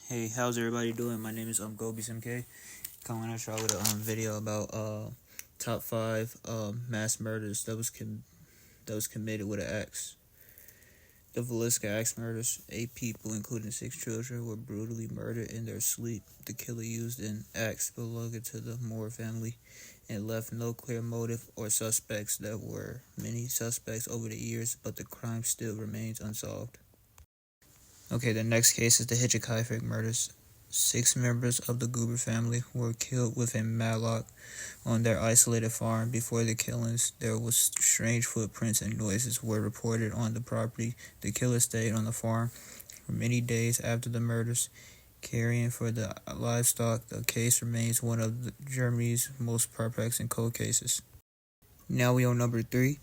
Hey, how's everybody doing? My name is GoBSMK. Coming at y'all with a video about top 5 mass murders that was committed with an axe. The Villisca axe murders, 8 people, including 6 children, were brutally murdered in their sleep. The killer used an axe belonging to the Moore family and left no clear motive or suspects. There were many suspects over the years, but the crime still remains unsolved. Okay, the next case is the Hitchhiker murders. 6 members of the Goober family were killed within Matlock on their isolated farm. Before the killings, there was strange footprints and noises were reported on the property. The killer stayed on the farm for many days after the murders, caring for the livestock. The case remains one of Germany's most perplexing cold cases. Now we on number 3.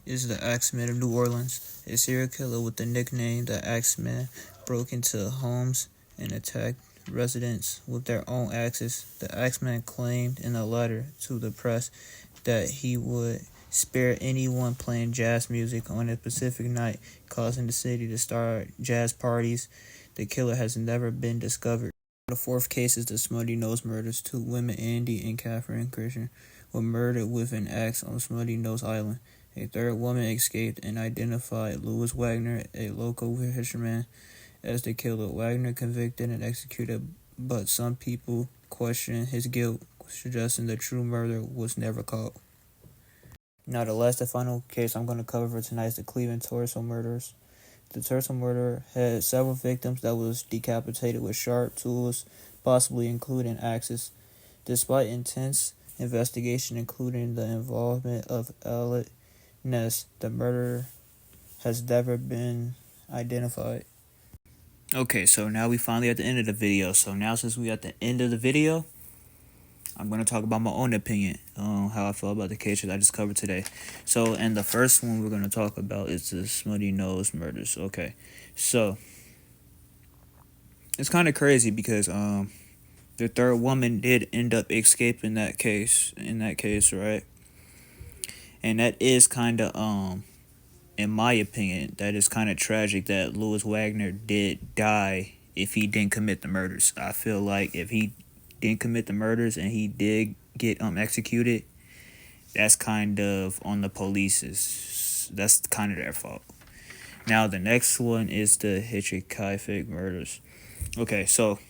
Is the Axeman of New Orleans. A serial killer with the nickname the Axeman broke into homes and attacked residents with their own axes. The Axeman claimed in a letter to the press that he would spare anyone playing jazz music on a specific night, causing the city to start jazz parties. The killer has never been discovered. The 4th case is the Smutty Nose murders. 2 women, Andy and Catherine Christian, were murdered with an axe on Smutty Nose Island. A 3rd woman escaped and identified Louis Wagner, a local fisherman, as the killer. Wagner convicted and executed, but some people question his guilt, suggesting the true murderer was never caught. Now the last and final case I'm going to cover for tonight is the Cleveland torso murders. The torso murder had several victims that was decapitated with sharp tools, possibly including axes. Despite intense investigation, including the involvement of Elliot Ness, the murderer has never been identified. Okay, so now we finally at the end of the video. So now since we at the end of the video, I'm going to talk about my own opinion on how I feel about the cases I just covered today. So, and the first one we're going to talk about is the Smutty Nose murders. Okay, so it's kind of crazy because the 3rd woman did end up escaping that case, right? And that is kind of, in my opinion, that is kind of tragic that Louis Wagner did die if he didn't commit the murders. I feel like if he didn't commit the murders and he did get executed, that's kind of on the police's. That's kind of their fault. Now the next one is the Hitchhiker murders. Okay, so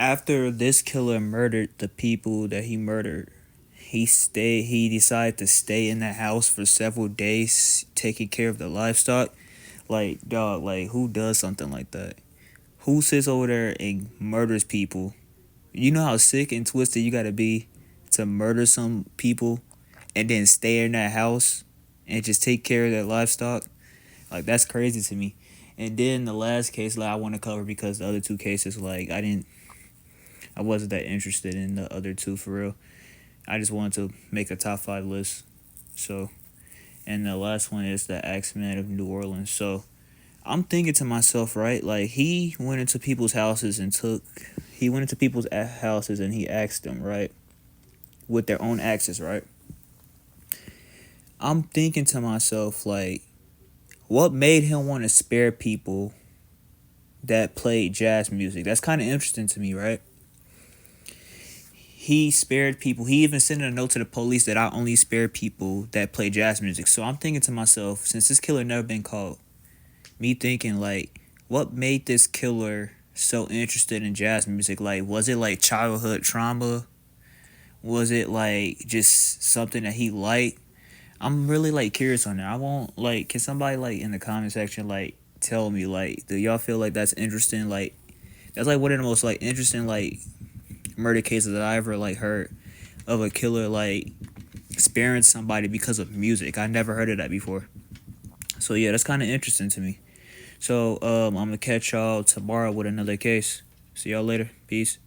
after this killer murdered the people that he murdered, he decided to stay in the house for several days taking care of the livestock. Like, dog, like, who does something like that? Who sits over there and murders people? You know how sick and twisted you gotta be to murder some people and then stay in that house and just take care of their livestock? Like, that's crazy to me. And then the last case, like, I want to cover because the other 2 cases, like, I wasn't that interested in the other 2 for real. I just wanted to make a top 5 list. So, and the last one is the Axeman of New Orleans. So, I'm thinking to myself, right? Like, he went into people's houses and he asked them, right? With their own axes, right? I'm thinking to myself, like, what made him want to spare people that played jazz music? That's kind of interesting to me, right? He spared people. He even sent a note to the police that I only spare people that play jazz music. So I'm thinking to myself, since this killer never been caught, me thinking, like, what made this killer so interested in jazz music? Like, was it like childhood trauma? Was it like just something that he liked? I'm really like curious on that. I won't like. Can somebody like in the comment section like tell me, like, do y'all feel like that's interesting? Like, that's like one of the most like interesting like murder cases that I ever like heard of a killer like sparing somebody because of music. I never heard of that before. So yeah, that's kind of interesting to me. So I'm gonna catch y'all tomorrow with another case. See y'all later. Peace.